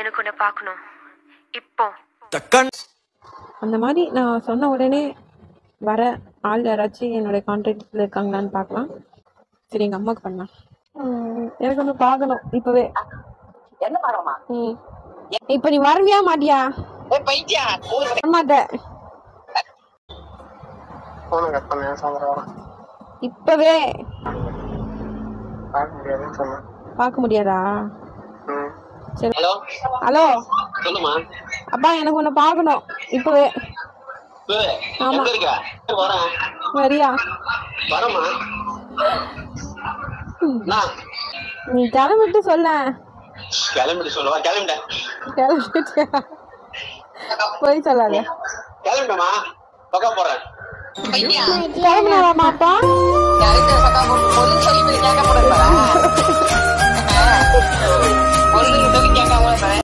எனக்கு உன்னை பார்க்கணும் இப்போ. அந்த மாதிரி நான் சொன்ன உடனே வர ஆள் யாராச்சும் என்னோட கான்டாக்ட்ல இருக்காங்களான்னு பார்க்கலாம். சரி, எங்க அம்மாவுக்கு பண்ணலாம். எனக்கு ஒன்று பார்க்கணும் இப்பவே. என்ன பார்க்கணுமா? இப்ப நீ வருவியா மாட்டியா? மாட்டேன் இப்பவே. பார்க்க முடியாதா? சரி. ஹலோ சொல்லுமா. அப்பா, எனக்கு ஒண்ணு பார்க்கணும் இப்பவே. ஆமா, வரியா? நீ கிளம்பிட்டு சொல்ல. கிளம்பிட்டு சொல்லவா? கிளம்பிட்டேன். கிளம்பிட்டியா? போய் சொல்லாத. கிளம்பிட்டமா? பக்கம் போறேன். கிளம்பினாராமா அப்பா? கேட்க